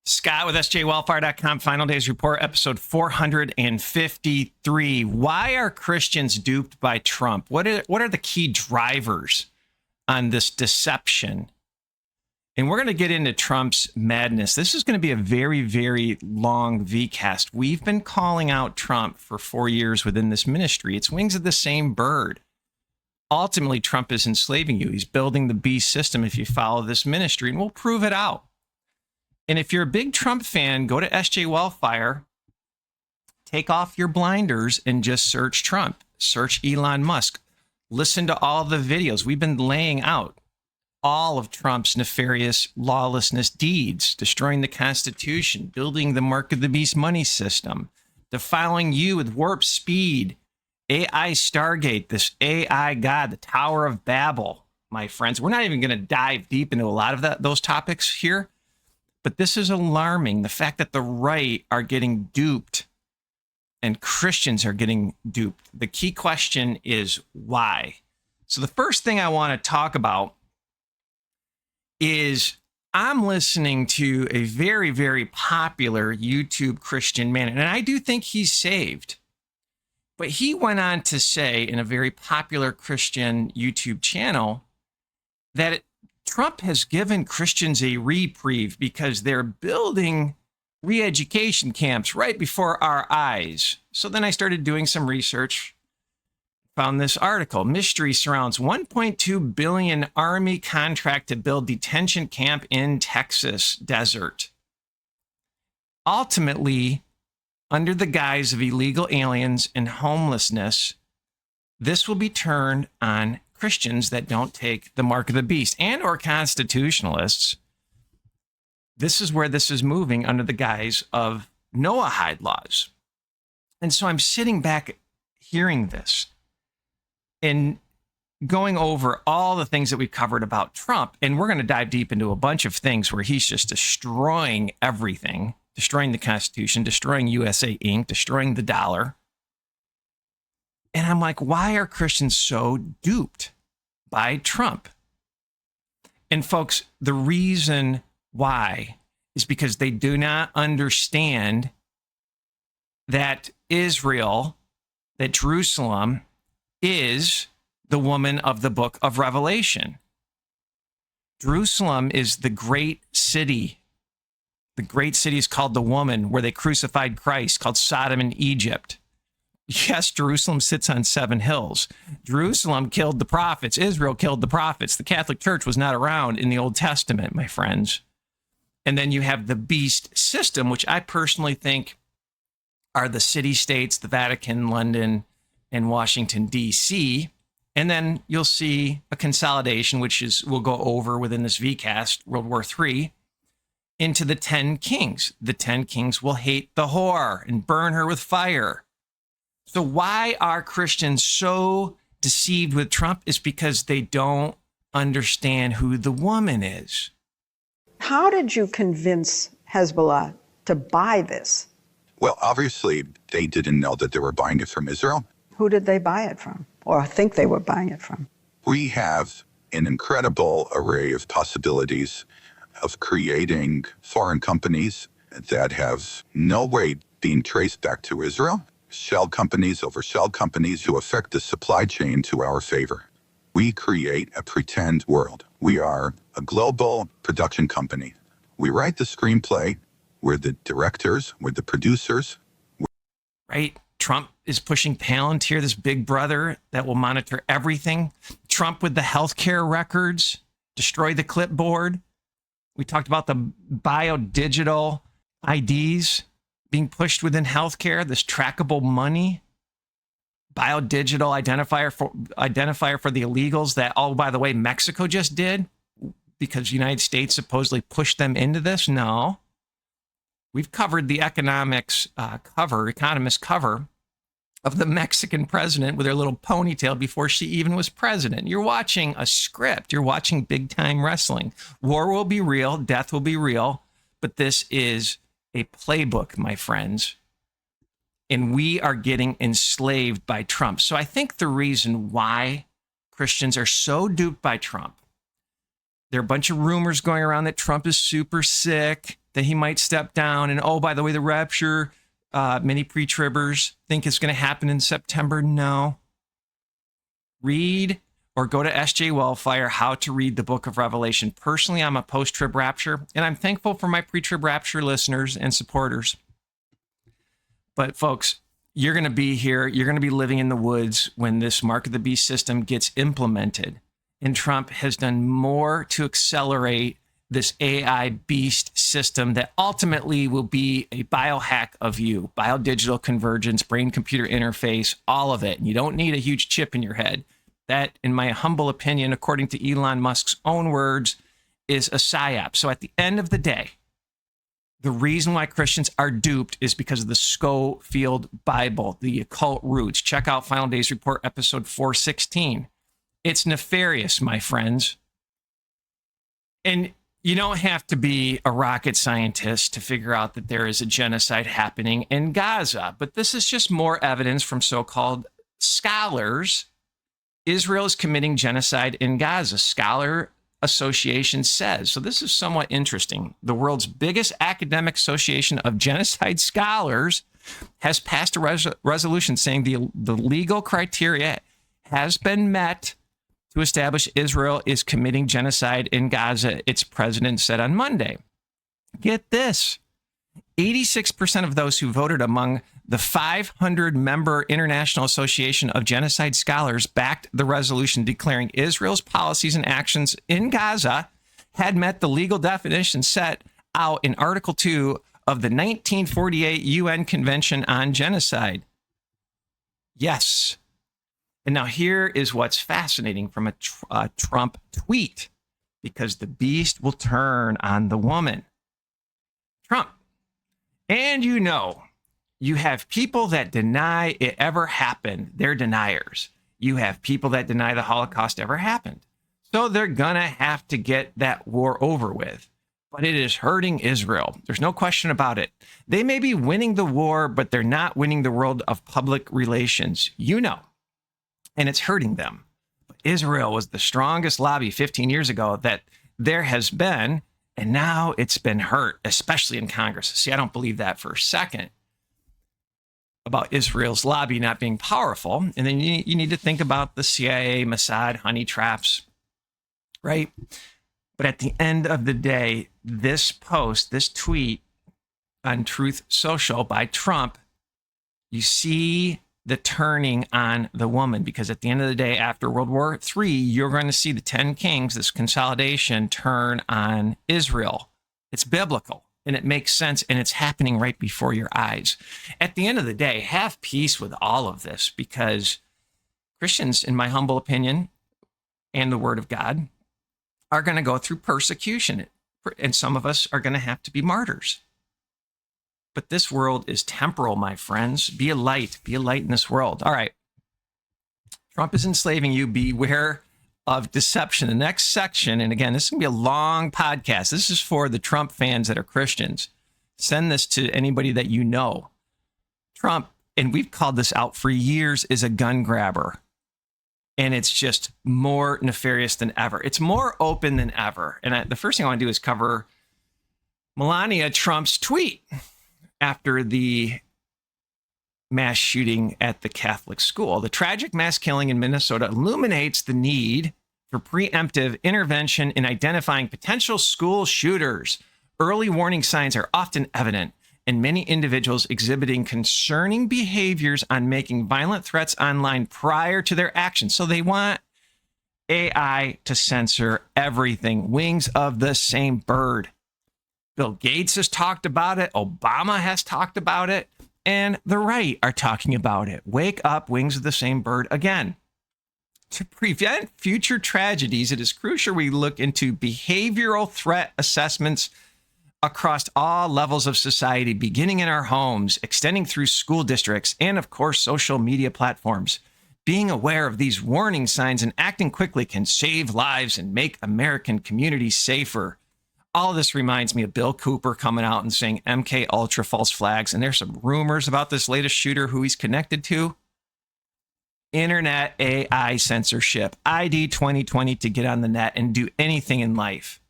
Scott with sjwellfire.com, Final Days Report, episode 453. Why are Christians duped by Trump? What are the key drivers on this deception? And we're going to get into Trump's madness. This is going to be a very, very long VCast. We've been calling out Trump for 4 years within this ministry. It's wings of the same bird. Ultimately, Trump is enslaving you. He's building the beast system if you follow this ministry, and we'll prove it out. And if you're a big Trump fan, go to SJ Wellfire, take off your blinders and just search Trump, search Elon Musk, listen to all the videos. We've been laying out all of Trump's nefarious lawlessness deeds, destroying the Constitution, building the mark of the beast money system, defiling you with warp speed, AI Stargate, this AI God, the Tower of Babel, my friends. We're not even going to dive deep into a lot of those topics here. But this is alarming. The fact that the right are getting duped and Christians are getting duped. The key question is why? So the first thing I want to talk about is I'm listening to a very, very popular YouTube Christian man, and I do think he's saved. But he went on to say in a very popular Christian YouTube channel that Trump has given Christians a reprieve because they're building re-education camps right before our eyes. So then I started doing some research, found this article. Mystery surrounds $1.2 billion Army contract to build detention camp in Texas desert. Ultimately, under the guise of illegal aliens and homelessness, this will be turned on Christians that don't take the mark of the beast and or constitutionalists. This is where this is moving under the guise of Noahide laws. And so I'm sitting back hearing this and going over all the things that we've covered about Trump. And we're going to dive deep into a bunch of things where he's just destroying everything, destroying the Constitution, destroying USA Inc., destroying the dollar. And I'm like, why are Christians so duped by Trump? And folks, the reason why is because they do not understand that Israel, that Jerusalem is the woman of the book of Revelation. Jerusalem is the great city. The great city is called the woman where they crucified Christ, called Sodom and Egypt. Yes, Jerusalem sits on 7 hills. Jerusalem killed the prophets. Israel killed the prophets. The Catholic Church was not around in the Old Testament, my friends. And then you have the beast system, which I personally think are the city-states, the Vatican, London, and Washington, D.C. And then you'll see a consolidation, which is we'll go over within this VCast, World War III, into the 10 kings. The 10 kings will hate the whore and burn her with fire. So why are Christians so deceived with Trump? Is because they don't understand who the woman is. How did you convince Hezbollah to buy this? Well, obviously, they didn't know that they were buying it from Israel. Who did they buy it from, or think they were buying it from? We have an incredible array of possibilities of creating foreign companies that have no way being traced back to Israel. Shell companies over shell companies who affect the supply chain to our favor. We create a pretend world. We are a global production company. We write the screenplay. We're the directors. We're the producers. Right? Trump is pushing Palantir, this big brother that will monitor everything. Trump with the healthcare records, destroy the clipboard. We talked about the biodigital IDs being pushed within healthcare, this trackable money, biodigital identifier for the illegals that, oh, by the way, Mexico just did because the United States supposedly pushed them into this. No, we've covered the economist cover of the Mexican president with her little ponytail before she even was president. You're watching a script. You're watching big time wrestling. War will be real. Death will be real. But this is a playbook, my friends, and we are getting enslaved by Trump. So I think the reason why Christians are so duped by Trump, there are a bunch of rumors going around that Trump is super sick, that he might step down. And oh, by the way, the rapture, many pre-tribbers think it's going to happen in September. No. Read or go to S.J. Wellfire, How to Read the Book of Revelation. Personally, I'm a post-trib rapture, and I'm thankful for my pre-trib rapture listeners and supporters. But folks, you're going to be here. You're going to be living in the woods when this Mark of the Beast system gets implemented. And Trump has done more to accelerate this AI beast system that ultimately will be a biohack of you, biodigital convergence, brain-computer interface, all of it. And you don't need a huge chip in your head. That, in my humble opinion, according to Elon Musk's own words, is a psyop. So at the end of the day, the reason why Christians are duped is because of the Schofield Bible, the occult roots. Check out Final Days Report, episode 416. It's nefarious, my friends. And you don't have to be a rocket scientist to figure out that there is a genocide happening in Gaza. But this is just more evidence from so-called scholars. Israel is committing genocide in Gaza, Scholar Association says. So this is somewhat interesting. The world's biggest academic association of genocide scholars has passed a resolution saying the legal criteria has been met to establish Israel is committing genocide in Gaza, its president said on Monday. Get this. 86% of those who voted among the 500-member International Association of Genocide Scholars backed the resolution declaring Israel's policies and actions in Gaza had met the legal definition set out in Article 2 of the 1948 UN Convention on Genocide. Yes. And now here is what's fascinating from a Trump tweet, because the beast will turn on the woman. Trump. And you have people that deny it ever happened. They're deniers. You have people that deny the Holocaust ever happened. So they're going to have to get that war over with. But it is hurting Israel. There's no question about it. They may be winning the war, but they're not winning the world of public relations. And it's hurting them. But Israel was the strongest lobby 15 years ago that there has been. And now it's been hurt, especially in Congress. See, I don't believe that for a second about Israel's lobby not being powerful. And then you need to think about the CIA, Mossad, honey traps, right? But at the end of the day, this post, this tweet on Truth Social by Trump, you see the turning on the woman, because at the end of the day, after World War III, you're going to see the 10 kings, this consolidation, turn on Israel. It's biblical and it makes sense, and it's happening right before your eyes. At the end of the day, have peace with all of this, because Christians, in my humble opinion, and the Word of God, are going to go through persecution, and some of us are going to have to be martyrs. But this world is temporal, my friends. Be a light in this world. All right. Trump is enslaving you. Beware of deception. The next section, and again, this is going to be a long podcast. This is for the Trump fans that are Christians. Send this to anybody that you know. Trump, and we've called this out for years, is a gun grabber. And it's just more nefarious than ever. It's more open than ever. And the first thing I want to do is cover Melania Trump's tweet after the mass shooting at the Catholic school. The tragic mass killing in Minnesota illuminates the need for preemptive intervention in identifying potential school shooters. Early warning signs are often evident, and many individuals exhibiting concerning behaviors on making violent threats online prior to their actions. So they want AI to censor everything. Wings of the same bird. Bill Gates has talked about it. Obama has talked about it. And the right are talking about it. Wake up, wings of the same bird again. To prevent future tragedies, it is crucial we look into behavioral threat assessments across all levels of society, beginning in our homes, extending through school districts, and of course, social media platforms. Being aware of these warning signs and acting quickly can save lives and make American communities safer. All of this reminds me of Bill Cooper coming out and saying MK Ultra false flags. And there's some rumors about this latest shooter who he's connected to. Internet AI censorship, ID 2020 to get on the net and do anything in life.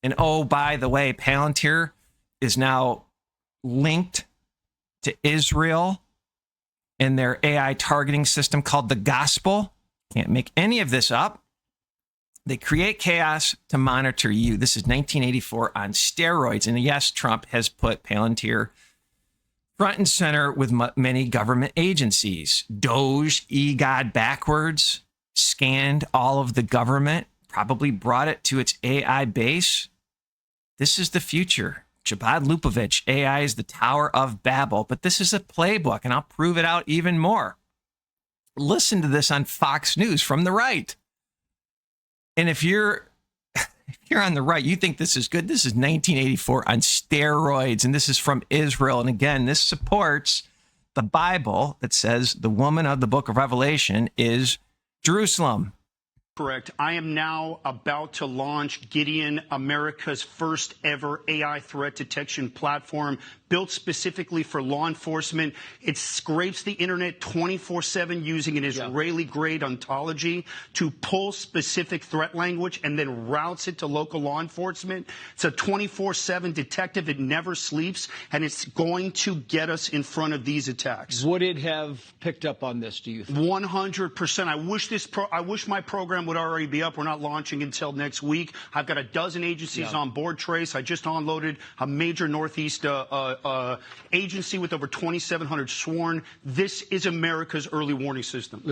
And oh, by the way, Palantir is now linked to Israel and their AI targeting system called the Gospel. Can't make any of this up. They create chaos to monitor you. This is 1984 on steroids. And yes, Trump has put Palantir front and center with many government agencies. Doge, EGOD backwards, scanned all of the government, probably brought it to its AI base. This is the future. Chabad Lupovich, AI is the Tower of Babel, but this is a playbook, and I'll prove it out even more. Listen to this on Fox News from the right. And if you're on the right, you think this is good. This is 1984 on steroids, and this is from Israel. And again, this supports the Bible that says the woman of the book of Revelation is Jerusalem. Correct. I am now about to launch Gideon, America's first ever AI threat detection platform built specifically for law enforcement. It scrapes the internet 24/7 using an Israeli-grade ontology to pull specific threat language and then routes it to local law enforcement. It's a 24/7 detective. It never sleeps, and it's going to get us in front of these attacks. Would it have picked up on this, do you think? 100%. I wish my program would already be up. We're not launching until next week. I've got a dozen agencies on board, Trace. I just unloaded a major Northeast agency with over 2,700 sworn. This is America's early warning system.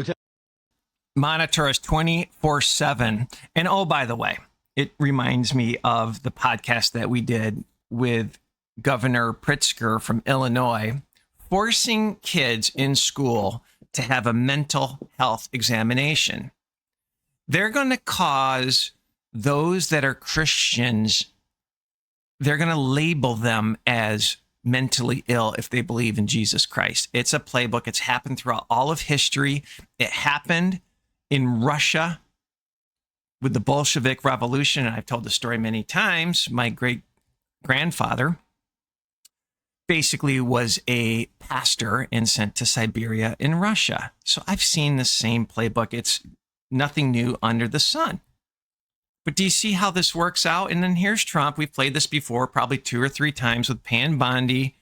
Monitor us 24/7. And oh, by the way, it reminds me of the podcast that we did with Governor Pritzker from Illinois, forcing kids in school to have a mental health examination. They're going to cause those that are Christians, they're going to label them as mentally ill if they believe in Jesus Christ. It's a playbook. It's happened throughout all of history. It happened in Russia with the Bolshevik Revolution. And I've told the story many times. My great-grandfather basically was a pastor and sent to Siberia in Russia. So I've seen the same playbook. It's nothing new under the sun. But do you see how this works out? And then here's Trump. We've played this before, probably 2 or 3 times with Pan Bondi,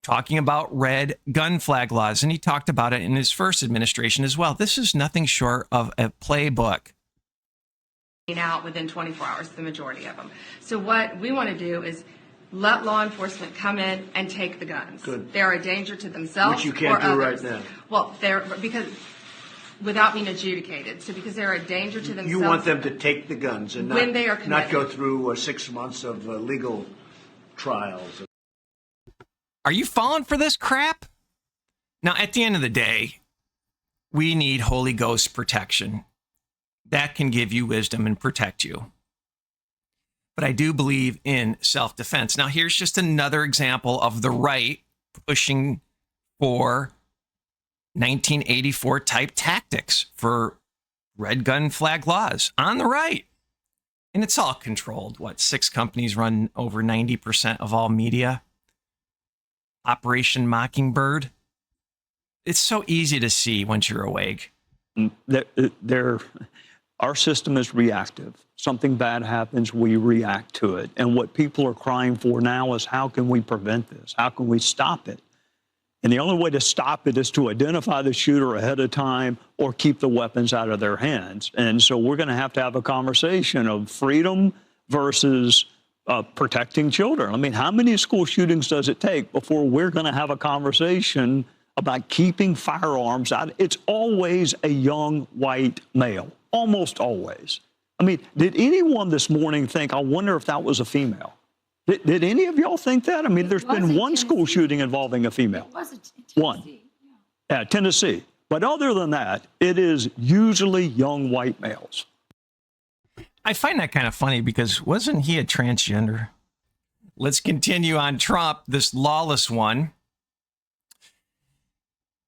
talking about red gun flag laws. And he talked about it in his first administration as well. This is nothing short of a playbook. Out within 24 hours, the majority of them. So what we want to do is let law enforcement come in and take the guns. Good. They're a danger to themselves. Which you can't do right now. Well, because without being adjudicated. So because they're a danger to themselves. You want them to take the guns and when they are not go through 6 months of legal trials. Are you falling for this crap? Now, at the end of the day, we need Holy Ghost protection. That can give you wisdom and protect you. But I do believe in self-defense. Now, here's just another example of the right pushing for 1984 type tactics for red gun flag laws on the right. And it's all controlled. 6 companies run over 90% of all media. Operation Mockingbird. It's so easy to see once you're awake. Our system is reactive. Something bad happens, we react to it. And what people are crying for now is, how can we prevent this? How can we stop it? And the only way to stop it is to identify the shooter ahead of time or keep the weapons out of their hands. And so we're going to have a conversation of freedom versus protecting children. I mean, how many school shootings does it take before we're going to have a conversation about keeping firearms out? It's always a young white male, almost always. I mean, did anyone this morning think, I wonder if that was a female? Did any of y'all think that? I mean, there's been one school shooting involving a female. It was in Tennessee. One. Yeah, Tennessee. But other than that, it is usually young white males. I find that kind of funny because wasn't he a transgender? Let's continue on Trump, this lawless one.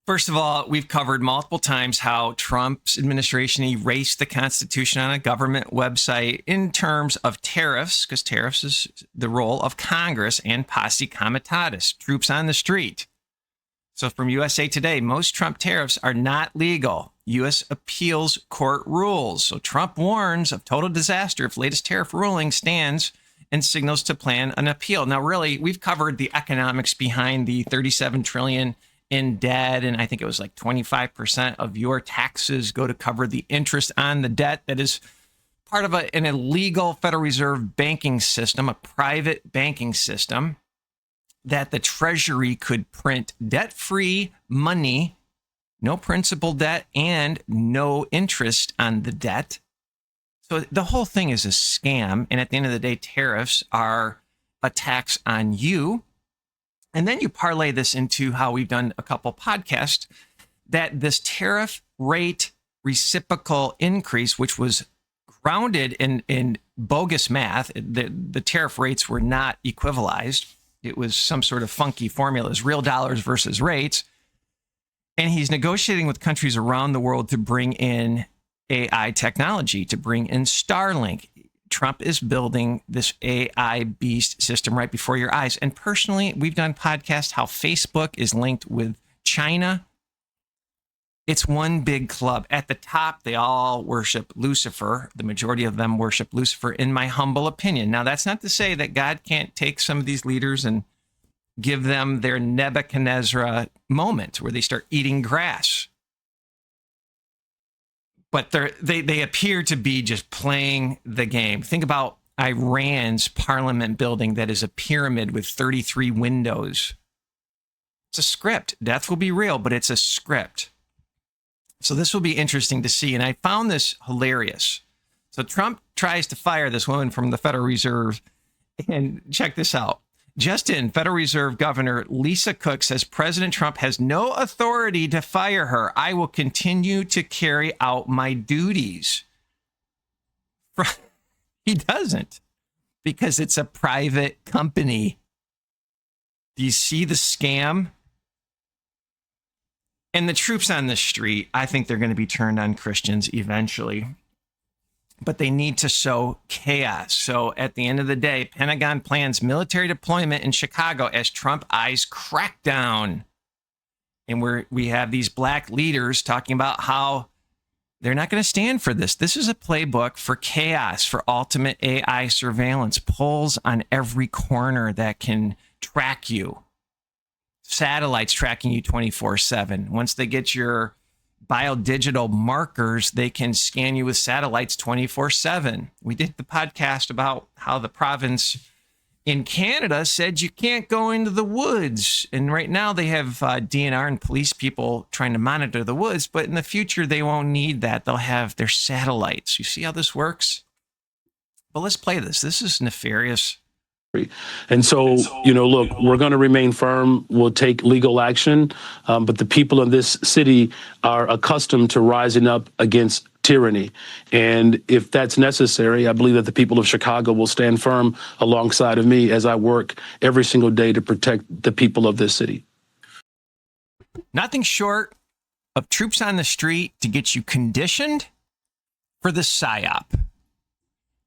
First of all, we've covered multiple times how Trump's administration erased the Constitution on a government website in terms of tariffs, because tariffs is the role of Congress, and posse comitatus, troops on the street. So from USA Today, most Trump tariffs are not legal. U.S. appeals court rules. So Trump warns of total disaster if latest tariff ruling stands and signals to plan an appeal. Now, really, we've covered the economics behind the 37 trillion in debt, and I think it was like 25% of your taxes go to cover the interest on the debt that is part of an illegal Federal Reserve banking system, a private banking system, that the Treasury could print debt-free money, no principal debt, and no interest on the debt. So the whole thing is a scam. And at the end of the day, tariffs are a tax on you. And then you parlay this into how we've done a couple podcasts, that this tariff rate reciprocal increase, which was grounded in bogus math, the tariff rates were not equivalized. It was some sort of funky formulas, real dollars versus rates. And he's negotiating with countries around the world to bring in AI technology, to bring in Starlink. Trump is building this AI beast system right before your eyes. And personally, we've done podcasts how Facebook is linked with China. It's one big club. At the top, they all worship Lucifer. The majority of them worship Lucifer, in my humble opinion. Now, that's not to say that God can't take some of these leaders and give them their Nebuchadnezzar moment where they start eating grass. But they appear to be just playing the game. Think about Iran's parliament building that is a pyramid with 33 windows. It's a script. Death will be real, but it's a script. So this will be interesting to see. And I found this hilarious. So Trump tries to fire this woman from the Federal Reserve. And check this out. Just in, Federal Reserve Governor Lisa Cook says President Trump has no authority to fire her. I will continue to carry out my duties. He doesn't, because it's a private company. Do you see the scam? And the troops on the street, I think they're going to be turned on Christians eventually. But they need to sow chaos. So at the end of the day, Pentagon plans military deployment in Chicago as Trump eyes crackdown. And we have these black leaders talking about how they're not going to stand for this. This is a playbook for chaos, for ultimate AI surveillance, polls on every corner that can track you. Satellites tracking you 24/7. Once they get your biodigital markers, they can scan you with satellites 24/7. We did the podcast about how the province in Canada said you can't go into the woods. And right now they have DNR and police people trying to monitor the woods. But in the future, they won't need that. They'll have their satellites. You see how this works? But let's play this. This is nefarious. And so, look, we're going to remain firm. We'll take legal action. But the people of this city are accustomed to rising up against tyranny. And if that's necessary, I believe that the people of Chicago will stand firm alongside of me as I work every single day to protect the people of this city. Nothing short of troops on the street to get you conditioned for the PSYOP.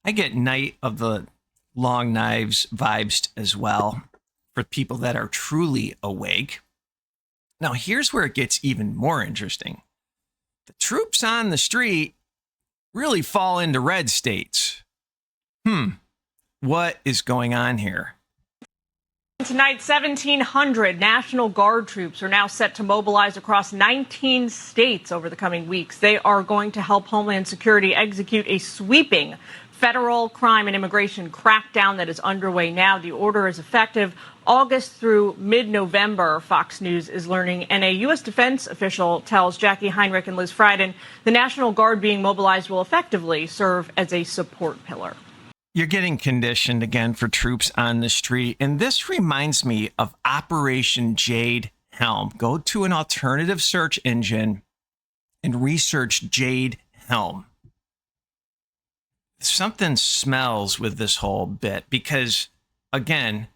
I get Night of the Long Knives vibes as well for people that are truly awake. Now, here's where it gets even more interesting. The troops on the street really fall into red states. What is going on here? Tonight, 1,700 National Guard troops are now set to mobilize across 19 states over the coming weeks. They are going to help Homeland Security execute a sweeping federal crime and immigration crackdown that is underway now. The order is effective August through mid-November, Fox News is learning. And a U.S. defense official tells Jackie Heinrich and Liz Frieden the National Guard being mobilized will effectively serve as a support pillar. You're getting conditioned again for troops on the street. And this reminds me of Operation Jade Helm. Go to an alternative search engine and research Jade Helm. Something smells with this whole bit because, again,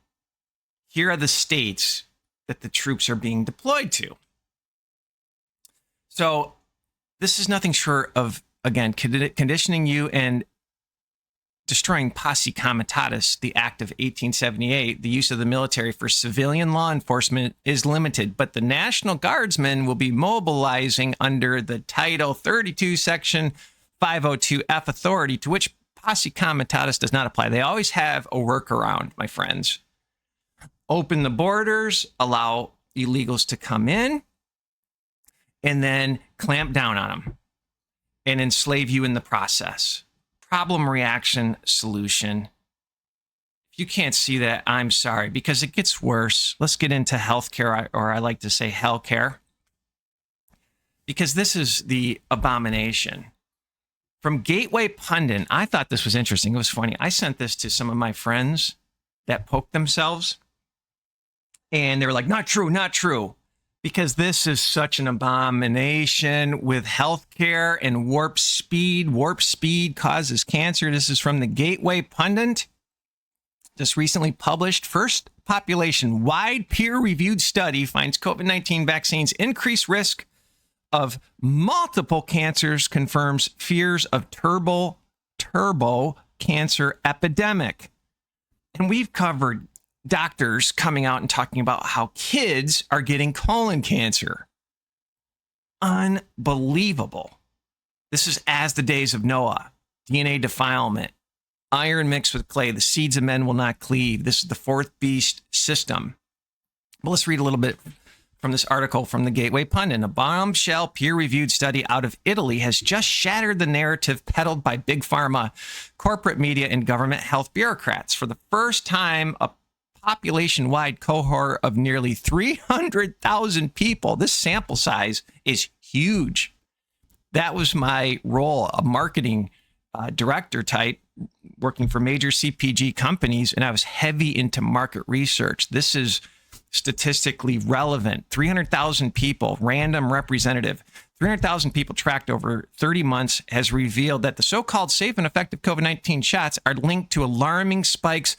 here are the states that the troops are being deployed to. So this is nothing short of, again, conditioning you and destroying posse comitatus, the Act of 1878. The use of the military for civilian law enforcement is limited, but the National Guardsmen will be mobilizing under the Title 32, Section 502F authority, to which posse comitatus does not apply. They always have a workaround, my friends. Open the borders, allow illegals to come in, and then clamp down on them and enslave you in the process. Problem, reaction, solution. If you can't see that, I'm sorry, because it gets worse. Let's get into healthcare, or I like to say hellcare, because this is the abomination. From Gateway Pundit, I thought this was interesting. It was funny. I sent this to some of my friends that poked themselves, and they were like, not true, not true, because this is such an abomination with healthcare and warp speed. Warp speed causes cancer. This is from the Gateway Pundit. Just recently published, first population-wide peer-reviewed study finds COVID-19 vaccines increase risk of multiple cancers, confirms fears of turbo cancer epidemic. And we've covered doctors coming out and talking about how kids are getting colon cancer. Unbelievable. This is as the days of Noah. DNA defilement. Iron mixed with clay. The seeds of men will not cleave. This is the fourth beast system. Well, let's read a little bit from this article from the Gateway Pundit. A bombshell peer-reviewed study out of Italy has just shattered the narrative peddled by big pharma, corporate media, and government health bureaucrats. For the first time, a population-wide cohort of nearly 300,000 people. This sample size is huge. That was my role, a marketing director type, working for major CPG companies, and I was heavy into market research. This is statistically relevant. 300,000 people, random representative, 300,000 people tracked over 30 months has revealed that the so-called safe and effective COVID-19 shots are linked to alarming spikes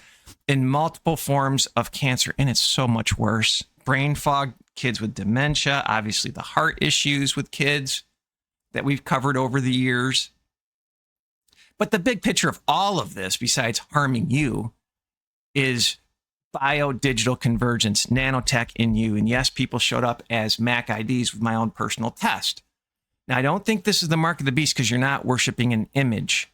in multiple forms of cancer. And it's so much worse. Brain fog, kids with dementia, obviously the heart issues with kids that we've covered over the years. But the big picture of all of this, besides harming you, is bio-digital convergence, nanotech in you. And yes, people showed up as Mac IDs with my own personal test. Now, I don't think this is the mark of the beast because you're not worshiping an image.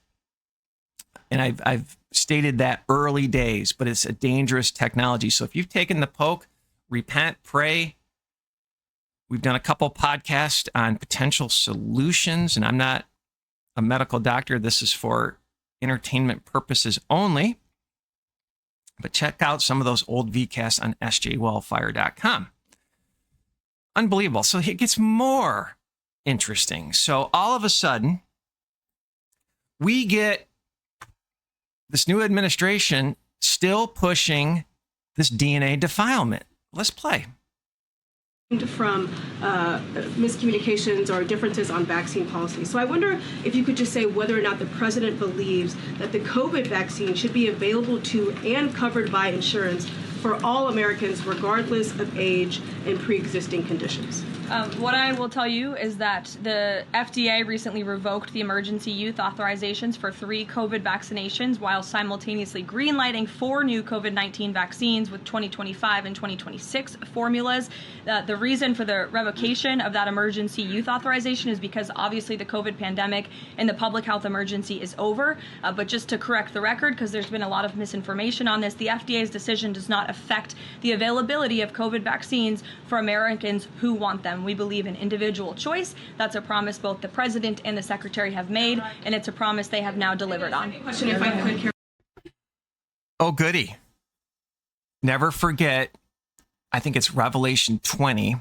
And I've stated that early days, but it's a dangerous technology. So if you've taken the poke, repent, pray. We've done a couple podcasts on potential solutions, and I'm not a medical doctor. This is for entertainment purposes only. But check out some of those old VCasts on sjwellfire.com. Unbelievable. So it gets more interesting. So all of a sudden, we get this new administration still pushing this DNA defilement. Let's play. From miscommunications or differences on vaccine policy. So I wonder if you could just say whether or not the president believes that the COVID vaccine should be available to and covered by insurance for all Americans, regardless of age and pre-existing conditions. What I will tell you is that the FDA recently revoked the emergency use authorizations for 3 COVID vaccinations while simultaneously greenlighting 4 new COVID-19 vaccines with 2025 and 2026 formulas. The reason for the revocation of that emergency use authorization is because obviously the COVID pandemic and the public health emergency is over. But just to correct the record, because there's been a lot of misinformation on this, the FDA's decision does not affect the availability of COVID vaccines for Americans who want them. We believe in individual choice. That's a promise both the president and the secretary have made, and it's a promise they have now delivered on. Question, if I could. Oh, goody. Never forget, I think it's Revelation 20,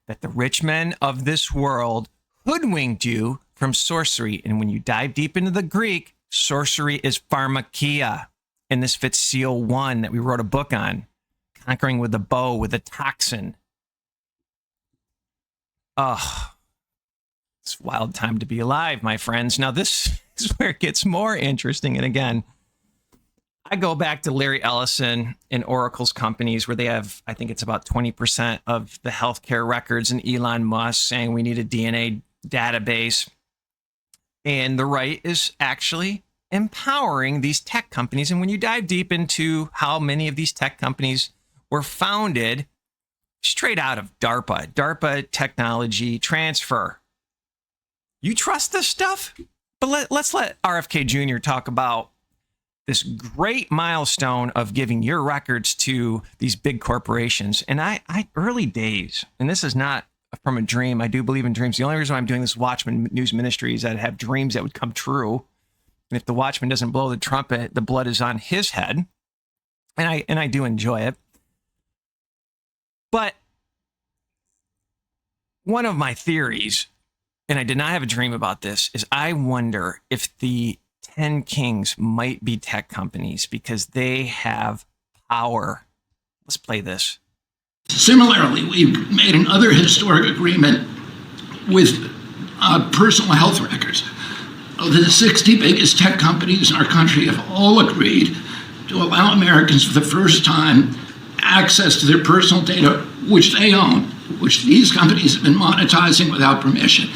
that the rich men of this world hoodwinked you from sorcery. And when you dive deep into the Greek, sorcery is pharmakia. And this fits Seal 1 that we wrote a book on, Conquering with a Bow, with a Toxin. Oh, it's a wild time to be alive, my friends. Now, this is where it gets more interesting. And again, I go back to Larry Ellison and Oracle's companies where they have, I think it's about 20% of the healthcare records, and Elon Musk saying we need a DNA database. And the right is actually empowering these tech companies. And when you dive deep into how many of these tech companies were founded straight out of DARPA technology transfer. You trust this stuff? But let's let RFK Jr. talk about this great milestone of giving your records to these big corporations. And I early days, and this is not from a dream. I do believe in dreams. The only reason why I'm doing this Watchman News Ministry is that I have dreams that would come true. And if the watchman doesn't blow the trumpet, the blood is on his head. And I do enjoy it. But one of my theories, and I did not have a dream about this, is I wonder if the 10 kings might be tech companies because they have power. Let's play this. Similarly, we've made another historic agreement with personal health records. The 60 biggest tech companies in our country have all agreed to allow Americans for the first time access to their personal data, which they own, which these companies have been monetizing without permission.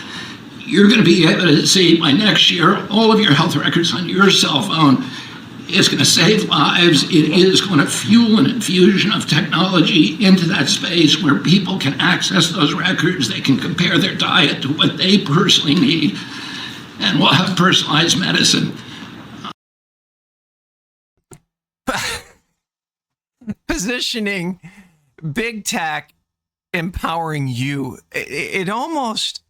You're going to be able to see by next year all of your health records on your cell phone. It's going to save lives. It is going to fuel an infusion of technology into that space where people can access those records. They can compare their diet to what they personally need, and we'll have personalized medicine. Positioning big tech, empowering you. It almost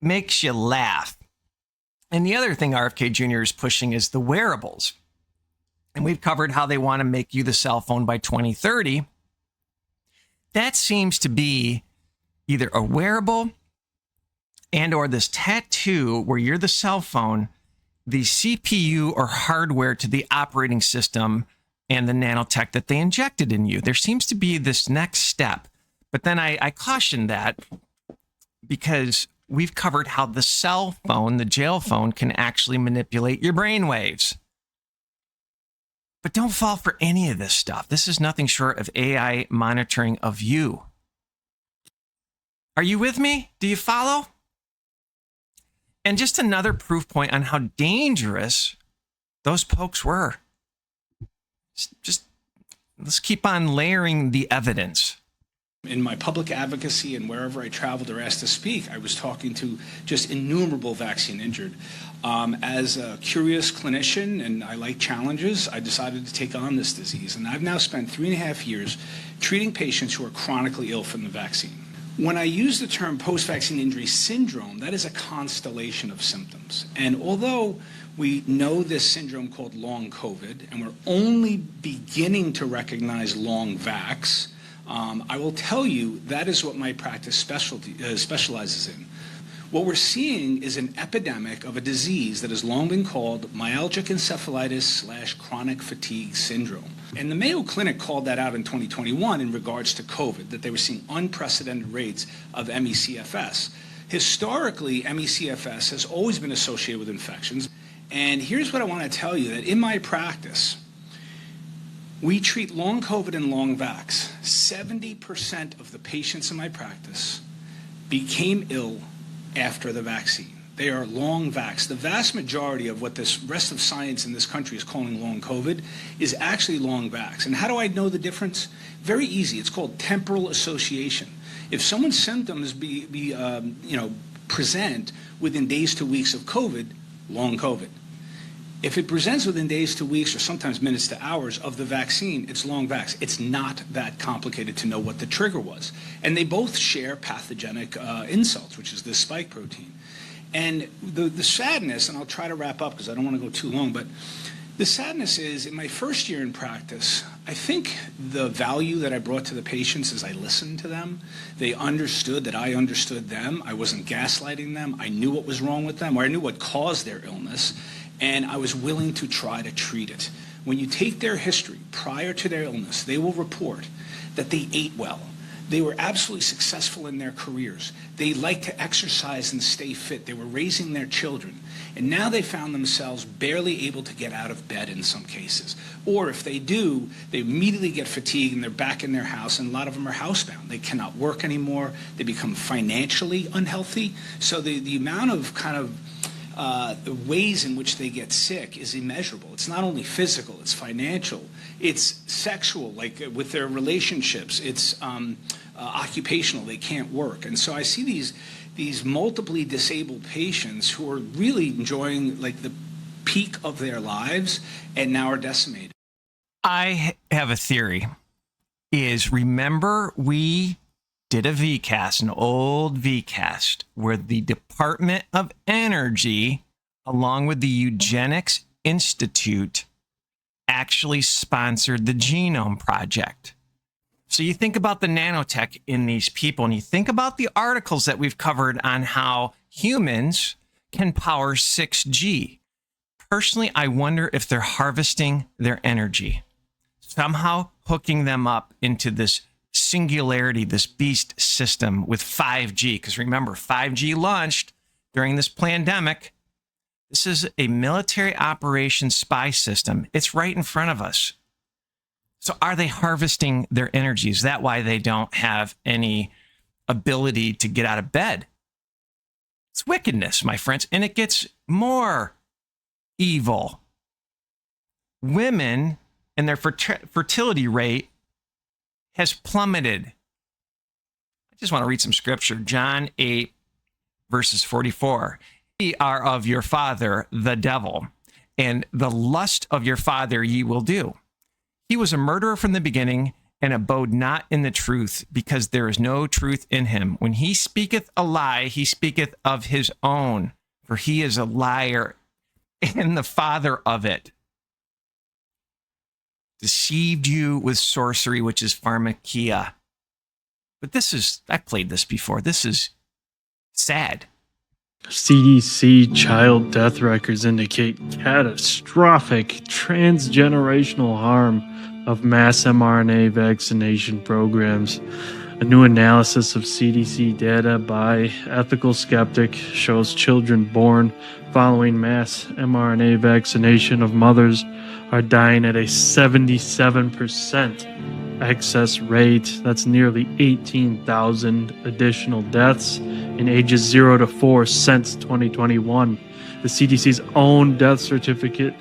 makes you laugh. And the other thing RFK Jr. is pushing is the wearables. And we've covered how they want to make you the cell phone by 2030. That seems to be either a wearable and or this tattoo where you're the cell phone, the CPU or hardware to the operating system and the nanotech that they injected in you. There seems to be this next step. But then I caution that because we've covered how the cell phone, the jail phone, can actually manipulate your brain waves. But don't fall for any of this stuff. This is nothing short of AI monitoring of you. Are you with me? Do you follow? And just another proof point on how dangerous those pokes were. Just let's keep on layering the evidence. In my public advocacy and wherever I traveled or asked to speak, I was talking to just innumerable vaccine injured. As a curious clinician, and I like challenges, I decided to take on this disease. And I've now spent 3.5 years treating patients who are chronically ill from the vaccine. When I use the term post-vaccine injury syndrome, that is a constellation of symptoms. And although we know this syndrome called long COVID, and we're only beginning to recognize long vax, I will tell you that is what my practice specializes in. What we're seeing is an epidemic of a disease that has long been called myalgic encephalitis / chronic fatigue syndrome. And the Mayo Clinic called that out in 2021 in regards to COVID, that they were seeing unprecedented rates of ME/CFS. Historically, ME/CFS has always been associated with infections. And here's what I want to tell you, that in my practice, we treat long COVID and long vax. 70% of the patients in my practice became ill after the vaccine. They are long vax. The vast majority of what this rest of science in this country is calling long COVID is actually long vax. And how do I know the difference? Very easy. It's called temporal association. If someone's symptoms present within days to weeks of COVID, long COVID. If it presents within days to weeks or sometimes minutes to hours of the vaccine, it's long vax. It's not that complicated to know what the trigger was. And they both share pathogenic insults, which is this spike protein. And the sadness, and I'll try to wrap up because I don't want to go too long, but the sadness is in my first year in practice, I think the value that I brought to the patients is I listened to them. They understood that I understood them. I wasn't gaslighting them. I knew what was wrong with them, or I knew what caused their illness. And I was willing to try to treat it. When you take their history prior to their illness, they will report that they ate well. They were absolutely successful in their careers. They liked to exercise and stay fit. They were raising their children. And now they found themselves barely able to get out of bed in some cases. Or if they do, they immediately get fatigued and they're back in their house, and a lot of them are housebound. They cannot work anymore. They become financially unhealthy. So the amount of the ways in which they get sick is immeasurable. It's not only physical, it's financial, it's sexual, like with their relationships, it's occupational, they can't work. And so I see these these multiply disabled patients who are really enjoying like the peak of their lives and now are decimated. I have a theory. Remember we did a VCast, an old VCast, where the Department of Energy, along with the Eugenics Institute, actually sponsored the Genome Project. So you think about the nanotech in these people, and you think about the articles that we've covered on how humans can power 6G. Personally, I wonder if they're harvesting their energy, somehow hooking them up into this singularity, this beast system with 5G. Because remember, 5G launched during this pandemic. This is a military operations spy system. It's right in front of us. So are they harvesting their energy? Is that why they don't have any ability to get out of bed? It's wickedness, my friends, and it gets more evil. Women and their fertility rate has plummeted. I just want to read some scripture. John 8, verses 44. Ye are of your father, the devil, and the lust of your father ye will do. He was a murderer from the beginning, and abode not in the truth, because there is no truth in him. When he speaketh a lie, he speaketh of his own, for he is a liar and the father of it. Deceived you with sorcery, which is pharmakia. But I've played this before. This is sad. CDC child death records indicate catastrophic transgenerational harm of mass mRNA vaccination programs. A new analysis of CDC data by Ethical Skeptic shows children born following mass mRNA vaccination of mothers are dying at a 77% excess rate. That's nearly 18,000 additional deaths in ages 0 to 4 since 2021. The CDC's own death certificate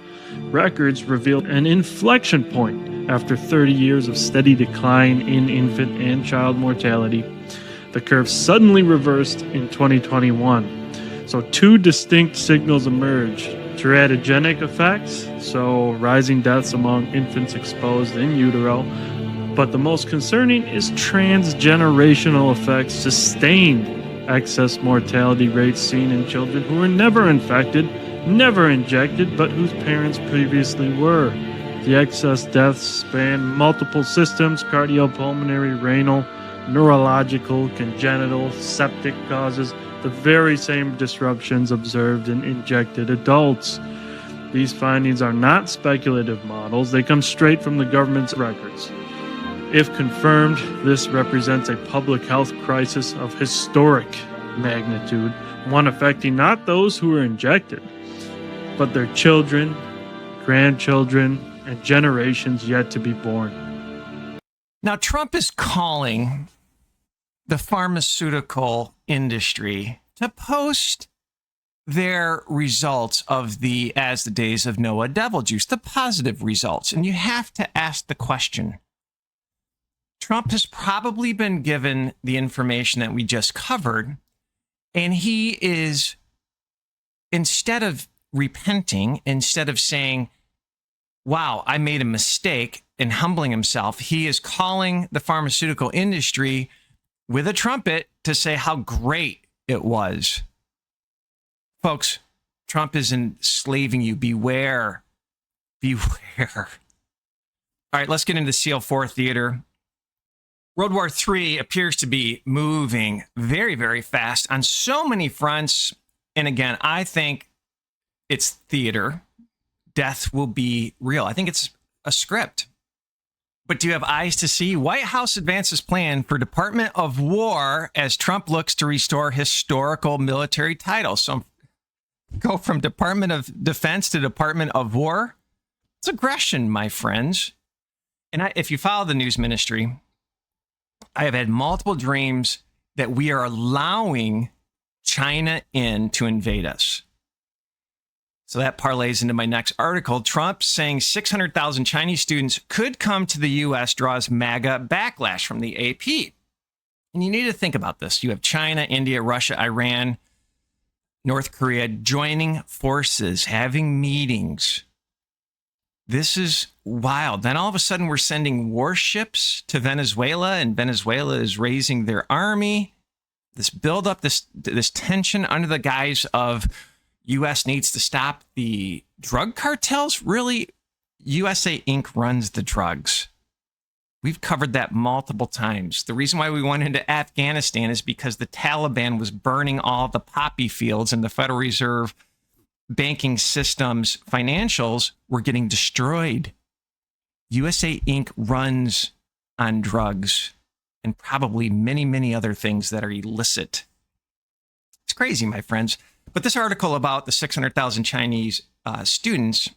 records revealed an inflection point after 30 years of steady decline in infant and child mortality. The curve suddenly reversed in 2021. So two distinct signals emerged. Teratogenic effects, so rising deaths among infants exposed in utero. But the most concerning is transgenerational effects, sustained excess mortality rates seen in children who were never infected, never injected, but whose parents previously were. The excess deaths span multiple systems: cardiopulmonary, renal, neurological, congenital, septic causes, the very same disruptions observed in injected adults. These findings are not speculative models. They come straight from the government's records. If confirmed, this represents a public health crisis of historic magnitude, one affecting not those who were injected, but their children, grandchildren, and generations yet to be born. Now, Trump is calling the pharmaceutical industry to post their results of the As the Days of Noah devil juice, the positive results. And you have to ask the question. Trump has probably been given the information that we just covered, and he is, instead of repenting, instead of saying, wow, I made a mistake, and humbling himself, he is calling the pharmaceutical industry with a trumpet to say how great it was. Folks, Trump is enslaving you. Beware. Beware. All right, let's get into CL4 theater. World War III appears to be moving very, very fast on so many fronts. And again, I think it's theater. Death will be real. I think it's a script. But do you have eyes to see? White House advances plan for Department of War as Trump looks to restore historical military titles. So go from Department of Defense to Department of War. It's aggression, my friends. And if you follow the news ministry, I have had multiple dreams that we are allowing China in to invade us. So that parlays into my next article. Trump saying 600,000 Chinese students could come to the U.S. draws MAGA backlash from the AP. And you need to think about this. You have China, India, Russia, Iran, North Korea joining forces, having meetings. This is wild. Then all of a sudden we're sending warships to Venezuela, and Venezuela is raising their army. This buildup, this tension under the guise of U.S. needs to stop the drug cartels. Really, USA Inc. runs the drugs. We've covered that multiple times. The reason why we went into Afghanistan is because the Taliban was burning all the poppy fields, and the Federal Reserve banking system's financials were getting destroyed. USA Inc. runs on drugs and probably many, many other things that are illicit. It's crazy, my friends. But this article about the 600,000 Chinese students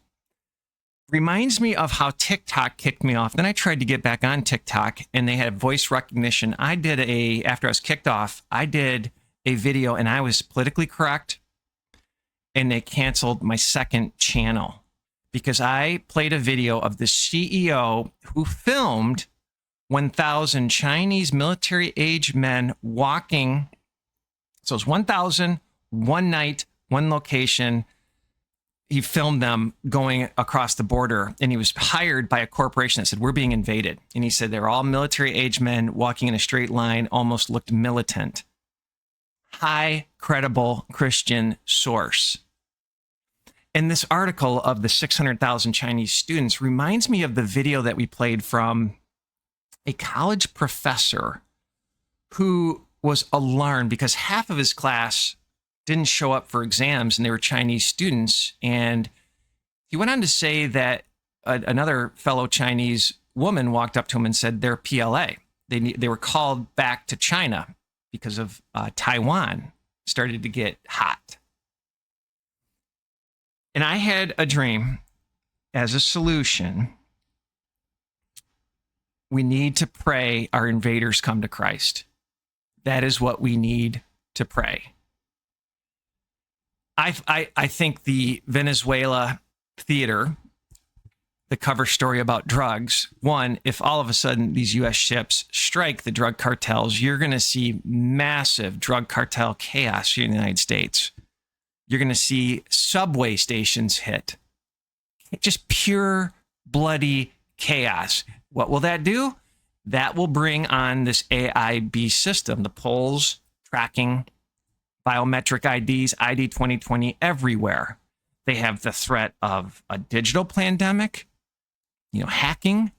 reminds me of how TikTok kicked me off. Then I tried to get back on TikTok, and they had voice recognition. After I was kicked off, I did a video, and I was politically correct, and they canceled my second channel because I played a video of the CEO who filmed 1,000 Chinese military-age men walking. So it's 1,000, one night, one location. He filmed them going across the border, and he was hired by a corporation that said, we're being invaded. And he said they're all military-age men walking in a straight line, almost looked militant. High, credible Christian source. And this article of the 600,000 Chinese students reminds me of the video that we played from a college professor who was alarmed because half of his class didn't show up for exams, and they were Chinese students. And he went on to say that another fellow Chinese woman walked up to him and said they're PLA. They were called back to China because of Taiwan started to get hot. And I had a dream as a solution. We need to pray our invaders come to Christ. That is what we need to pray. I think the Venezuela theater, the cover story about drugs, one, if all of a sudden these U.S. ships strike the drug cartels, you're going to see massive drug cartel chaos here in the United States. You're going to see subway stations hit. Just pure bloody chaos. What will that do? That will bring on this AIB system, the polls tracking biometric IDs, ID 2020 everywhere. They have the threat of a digital pandemic, hacking,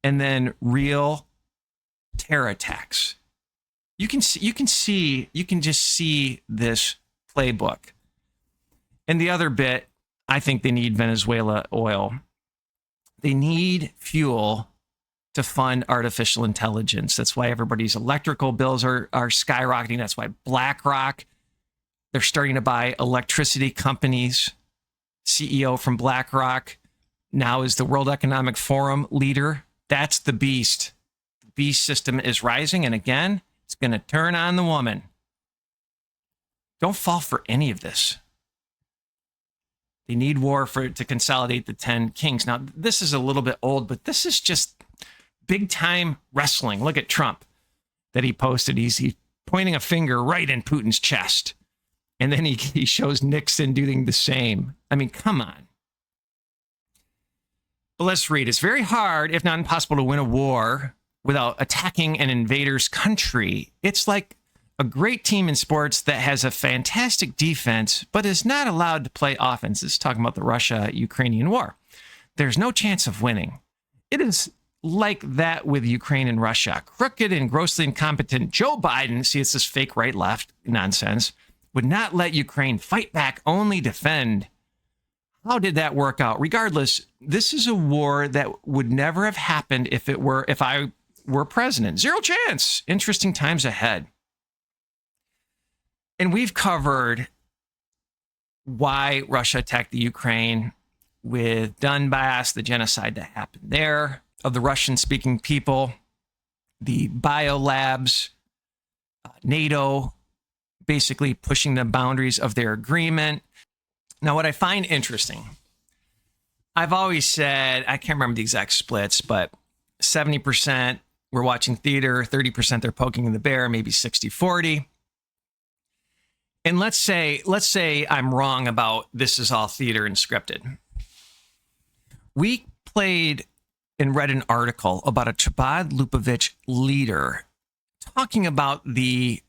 and then real terror attacks. You can just see this playbook. And the other bit, I think they need Venezuela oil. They need fuel to fund artificial intelligence. That's why everybody's electrical bills are skyrocketing. That's why BlackRock, they're starting to buy electricity companies. CEO from BlackRock now is the World Economic Forum leader. That's the beast. The beast system is rising. And again, it's going to turn on the woman. Don't fall for any of this. They need war to consolidate the 10 kings. Now, this is a little bit old, but this is just big time wrestling. Look at Trump that he posted. He's pointing a finger right in Putin's chest. And then he shows Nixon doing the same. I mean, come on. But let's read. It's very hard, if not impossible, to win a war without attacking an invader's country. It's like a great team in sports that has a fantastic defense, but is not allowed to play offense. It's talking about the Russia-Ukrainian war. There's no chance of winning. It is like that with Ukraine and Russia. Crooked and grossly incompetent Joe Biden, see, it's this fake right-left nonsense, would not let Ukraine fight back, only defend. How did that work out? Regardless, this is a war that would never have happened if I were president. Zero chance. Interesting times ahead. And we've covered why Russia attacked the Ukraine with Donbass, the genocide that happened there of the Russian-speaking people, the biolabs, NATO basically pushing the boundaries of their agreement. Now, what I find interesting, I've always said, I can't remember the exact splits, but 70% we're watching theater, 30% they're poking the bear, maybe 60-40. And let's say I'm wrong about this is all theater and scripted. We played and read an article about a Chabad Lubavitch leader talking about the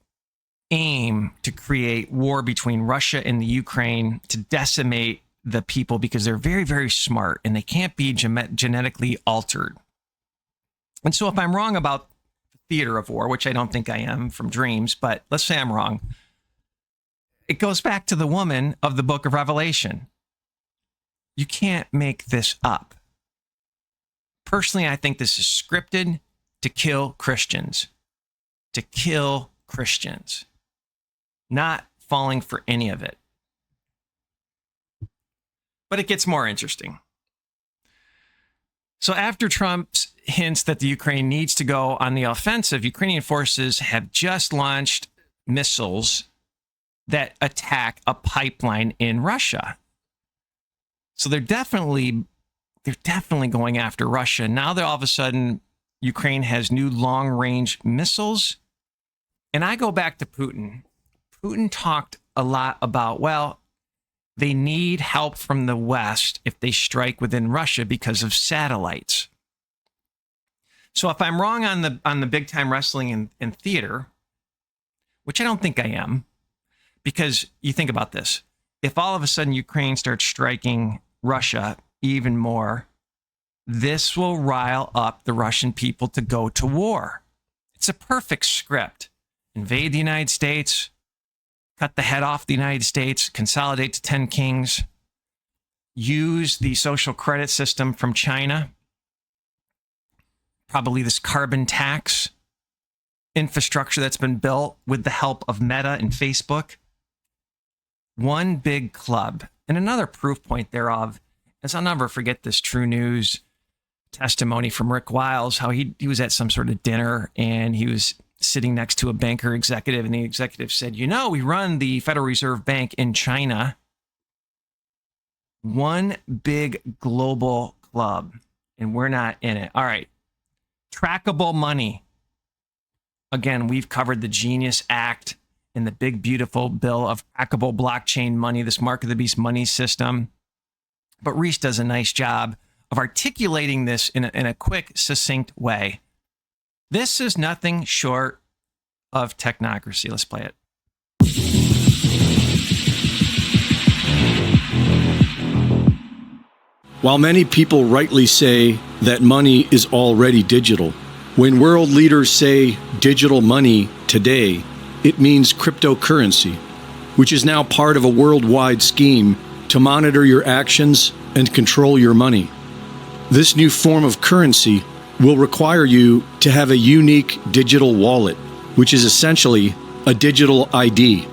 aim to create war between Russia and the Ukraine to decimate the people because they're very, very smart and they can't be genetically altered. And so if I'm wrong about the theater of war, which I don't think I am from dreams, but let's say I'm wrong, it goes back to the woman of the book of Revelation. You can't make this up. Personally, I think this is scripted to kill Christians. To kill Christians. Not falling for any of it. But it gets more interesting. So after Trump's hints that the Ukraine needs to go on the offensive, Ukrainian forces have just launched missiles that attack a pipeline in Russia. So they're definitely going after Russia. Now that all of a sudden Ukraine has new long-range missiles. And I go back to Putin. Putin talked a lot about, well, they need help from the West if they strike within Russia because of satellites. So if I'm wrong on the big time wrestling and theater, which I don't think I am, because you think about this, if all of a sudden Ukraine starts striking Russia even more, this will rile up the Russian people to go to war. It's a perfect script. Invade the United States, cut the head off the United States, consolidate to 10 kings, use the social credit system from China, probably this carbon tax infrastructure that's been built with the help of Meta and Facebook. One big club. And another proof point thereof is I'll never forget this True News testimony from Rick Wiles, how he was at some sort of dinner and he was sitting next to a banker executive, and the executive said, you know, we run the Federal Reserve Bank in China. One big global club, and we're not in it. All right. Trackable money. Again, we've covered the Genius Act and the big, beautiful bill of trackable blockchain money, this Mark of the Beast money system. But Reese does a nice job of articulating this in a quick, succinct way. This is nothing short of technocracy. Let's play it. While many people rightly say that money is already digital, when world leaders say digital money today, it means cryptocurrency, which is now part of a worldwide scheme to monitor your actions and control your money. This new form of currency will require you to have a unique digital wallet, which is essentially a digital ID.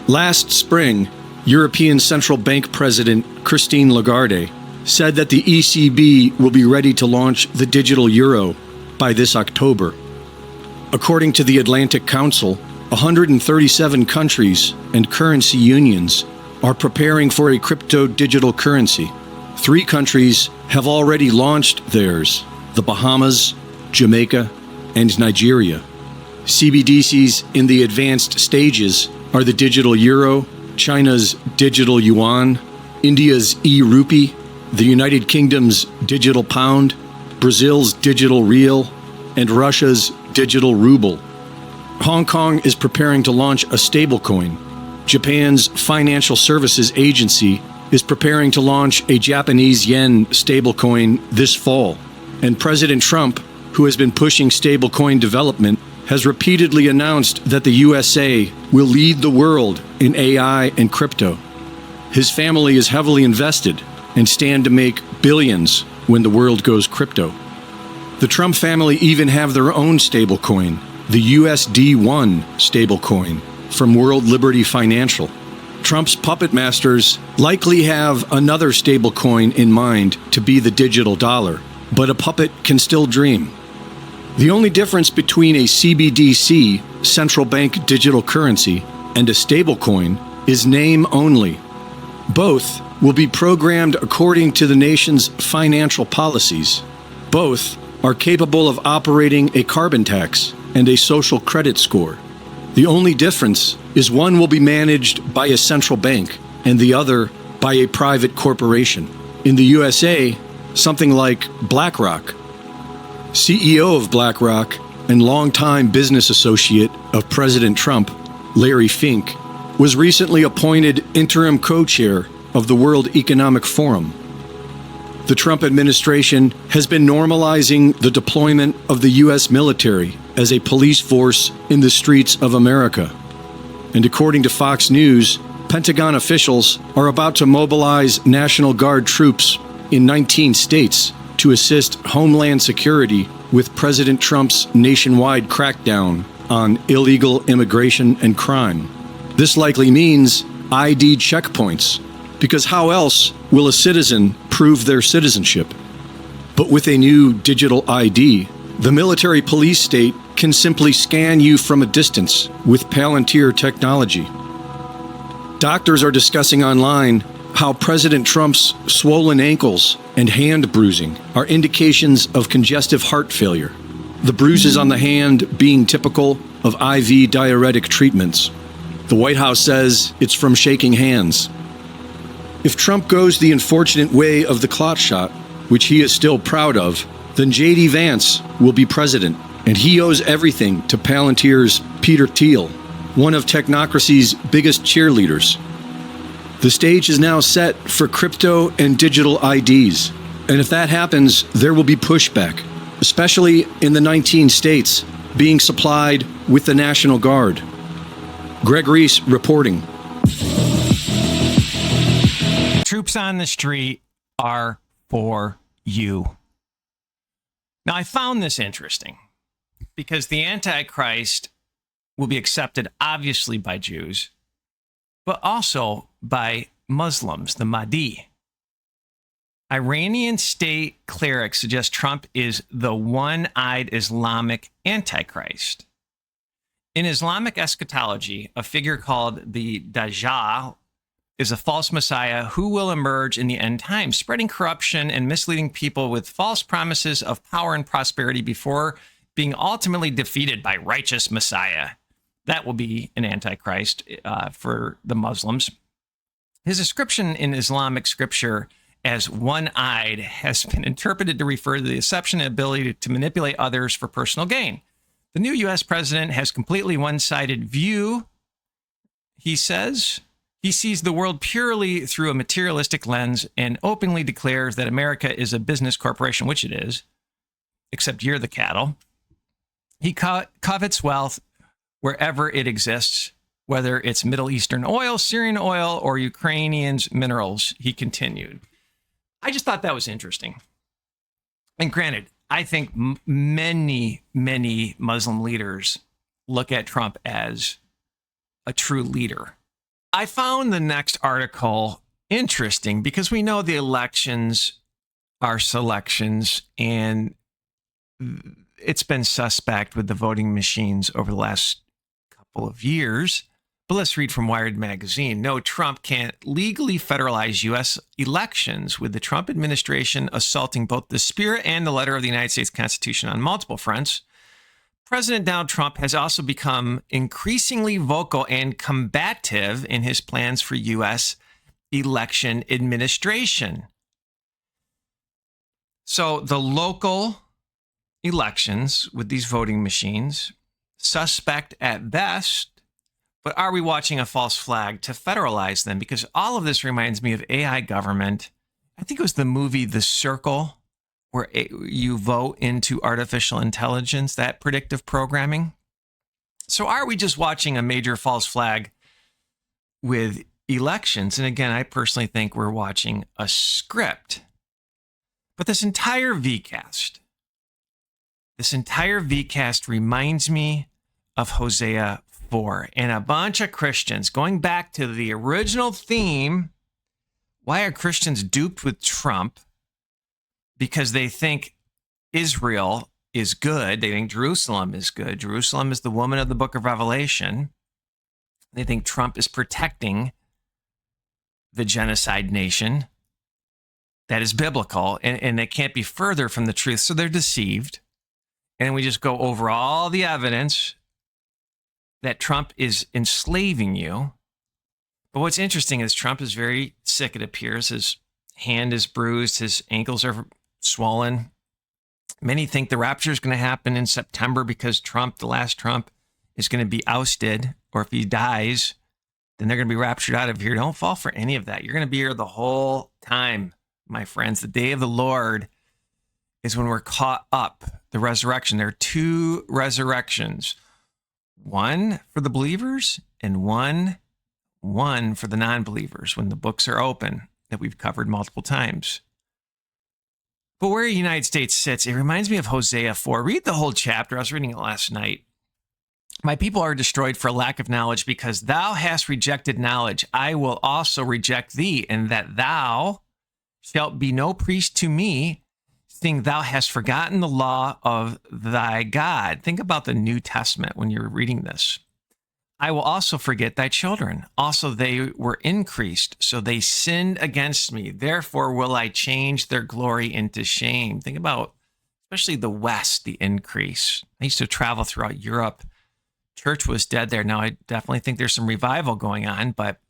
Last spring, European Central Bank President Christine Lagarde said that the ECB will be ready to launch the digital euro by this October. According to the Atlantic Council, 137 countries and currency unions are preparing for a crypto digital currency. 3 countries have already launched theirs: the Bahamas, Jamaica, and Nigeria. CBDCs in the advanced stages are the digital euro, China's digital yuan, India's e-rupee, the United Kingdom's digital pound, Brazil's digital real, and Russia's digital ruble. Hong Kong is preparing to launch a stablecoin. Japan's Financial Services Agency is preparing to launch a Japanese yen stablecoin this fall. And President Trump, who has been pushing stablecoin development, has repeatedly announced that the USA will lead the world in AI and crypto. His family is heavily invested and stand to make billions when the world goes crypto. The Trump family even have their own stablecoin, the USD1 stablecoin from World Liberty Financial. Trump's puppet masters likely have another stablecoin in mind to be the digital dollar, but a puppet can still dream. The only difference between a CBDC, central bank digital currency, and a stablecoin is name only. Both will be programmed according to the nation's financial policies. Both are capable of operating a carbon tax and a social credit score. The only difference is one will be managed by a central bank and the other by a private corporation. In the USA, something like BlackRock. CEO of BlackRock and longtime business associate of President Trump, Larry Fink, was recently appointed interim co-chair of the World Economic Forum. The Trump administration has been normalizing the deployment of the U.S. military as a police force in the streets of America. And according to Fox News, Pentagon officials are about to mobilize National Guard troops in 19 states to assist Homeland Security with President Trump's nationwide crackdown on illegal immigration and crime. This likely means ID checkpoints, because how else will a citizen prove their citizenship? But with a new digital ID, the military police state can simply scan you from a distance with Palantir technology. Doctors are discussing online how President Trump's swollen ankles and hand bruising are indications of congestive heart failure, the bruises on the hand being typical of IV diuretic treatments. The White House says it's from shaking hands. If Trump goes the unfortunate way of the clot shot, which he is still proud of, then J.D. Vance will be president, and he owes everything to Palantir's Peter Thiel, one of technocracy's biggest cheerleaders. The stage is now set for crypto and digital IDs, and if that happens, there will be pushback, especially in the 19 states being supplied with the National Guard. Greg Reese reporting. Troops on the street are for you. Now, I found this interesting because the Antichrist will be accepted, obviously, by Jews, but also by Muslims, the Mahdi. Iranian state clerics suggest Trump is the one-eyed Islamic Antichrist. In Islamic eschatology, a figure called the Dajjal is a false messiah who will emerge in the end times, spreading corruption and misleading people with false promises of power and prosperity before being ultimately defeated by righteous Messiah. That will be an Antichrist for the Muslims. His description in Islamic scripture as one-eyed has been interpreted to refer to the deception and ability to manipulate others for personal gain. The new U.S. president has completely one-sided view, he says. He sees the world purely through a materialistic lens and openly declares that America is a business corporation, which it is, except you're the cattle. He covets wealth wherever it exists, whether it's Middle Eastern oil, Syrian oil, or Ukrainians' minerals, he continued. I just thought that was interesting. And granted, I think many, many Muslim leaders look at Trump as a true leader. I found the next article interesting because we know the elections are selections, and it's been suspect with the voting machines over the last couple of years. But let's read from Wired magazine. No, Trump can't legally federalize U.S. elections, with the Trump administration assaulting both the spirit and the letter of the United States Constitution on multiple fronts. President Donald Trump has also become increasingly vocal and combative in his plans for U.S. election administration. So the local elections with these voting machines, suspect at best, but are we watching a false flag to federalize them? Because all of this reminds me of AI government. I think it was the movie The Circle, where you vote into artificial intelligence, that predictive programming. So are we just watching a major false flag with elections? And again, I personally think we're watching a script. But this entire VCast reminds me of Hosea 4 and a bunch of Christians going back to the original theme. Why are Christians duped with Trump? Because they think Israel is good. They think Jerusalem is good. Jerusalem is the woman of the book of Revelation. They think Trump is protecting the genocide nation. that is biblical, and it can't be further from the truth. So they're deceived. And we just go over all the evidence that Trump is enslaving you. But what's interesting is Trump is very sick, it appears. His hand is bruised. His ankles are swollen. Many think the rapture is going to happen in September because Trump, the last Trump, is going to be ousted. Or if he dies, then they're going to be raptured out of here. Don't fall for any of that. You're going to be here the whole time, my friends. The day of the Lord is when we're caught up, the resurrection. There are two resurrections, one for the believers and one for the non-believers when the books are open, that we've covered multiple times. But where the United States sits, it reminds me of Hosea 4. Read the whole chapter. I was reading it last night. My people are destroyed for lack of knowledge, because thou hast rejected knowledge. I will also reject thee, and that thou shalt be no priest to me, seeing thou hast forgotten the law of thy God. Think about the New Testament when you're reading this. I will also forget thy children. Also they were increased, so they sinned against me. Therefore will I change their glory into shame. Think about, especially the West, the increase. I used to travel throughout Europe. Church was dead there. Now, I definitely think there's some revival going on, but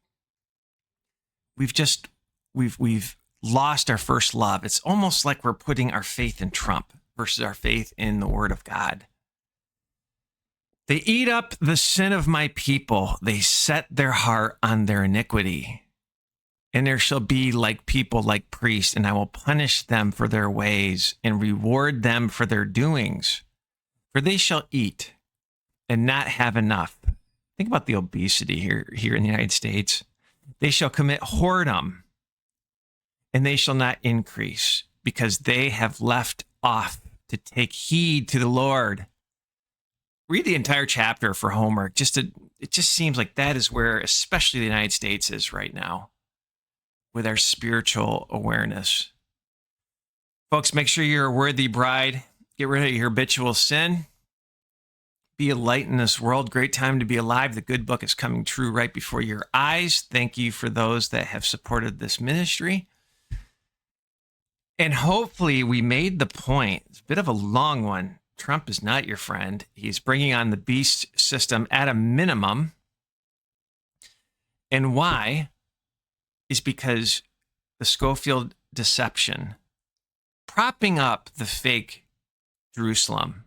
we've lost our first love. It's almost like we're putting our faith in Trump versus our faith in the Word of God. They eat up the sin of my people. They set their heart on their iniquity. And there shall be like people, like priests, and I will punish them for their ways and reward them for their doings. For they shall eat and not have enough. Think about the obesity here in the United States. They shall commit whoredom, and they shall not increase, because they have left off to take heed to the Lord. Read the entire chapter for homework. It just seems like that is where, especially the United States is right now, with our spiritual awareness. Folks, make sure you're a worthy bride. Get rid of your habitual sin. Be a light in this world. Great time to be alive. The good book is coming true right before your eyes. Thank you for those that have supported this ministry. And hopefully we made the point. It's a bit of a long one. Trump is not your friend. He's bringing on the beast system at a minimum. And why? Is because the Schofield deception, propping up the fake Jerusalem,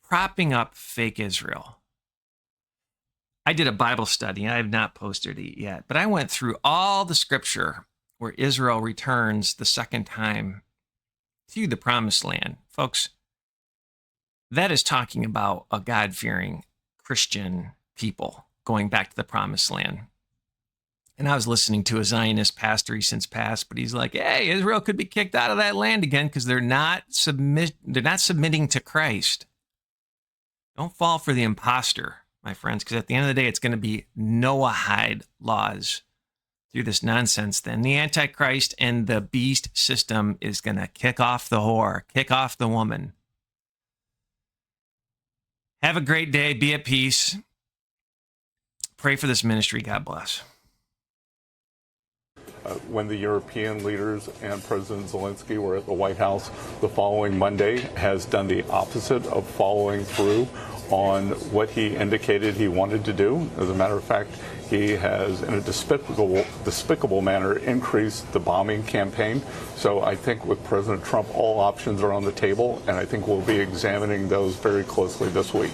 propping up fake Israel. I did a Bible study, and I have not posted it yet, but I went through all the scripture where Israel returns the second time to the promised land. Folks, that is talking about a God-fearing Christian people going back to the promised land. And I was listening to a Zionist pastor, he's since passed, but he's like, hey, Israel could be kicked out of that land again because they're not submitting to Christ. Don't fall for the imposter, my friends, because at the end of the day, it's going to be Noahide laws through this nonsense. Then the Antichrist and the beast system is going to kick off the whore, kick off the woman. Have a great day. Be at peace. Pray for this ministry. God bless. When the European leaders and President Zelensky were at the White House the following Monday, has done the opposite of following through on what he indicated he wanted to do. As a matter of fact, he has, in a despicable manner, increased the bombing campaign. So I think with President Trump, all options are on the table, and I think we'll be examining those very closely this week.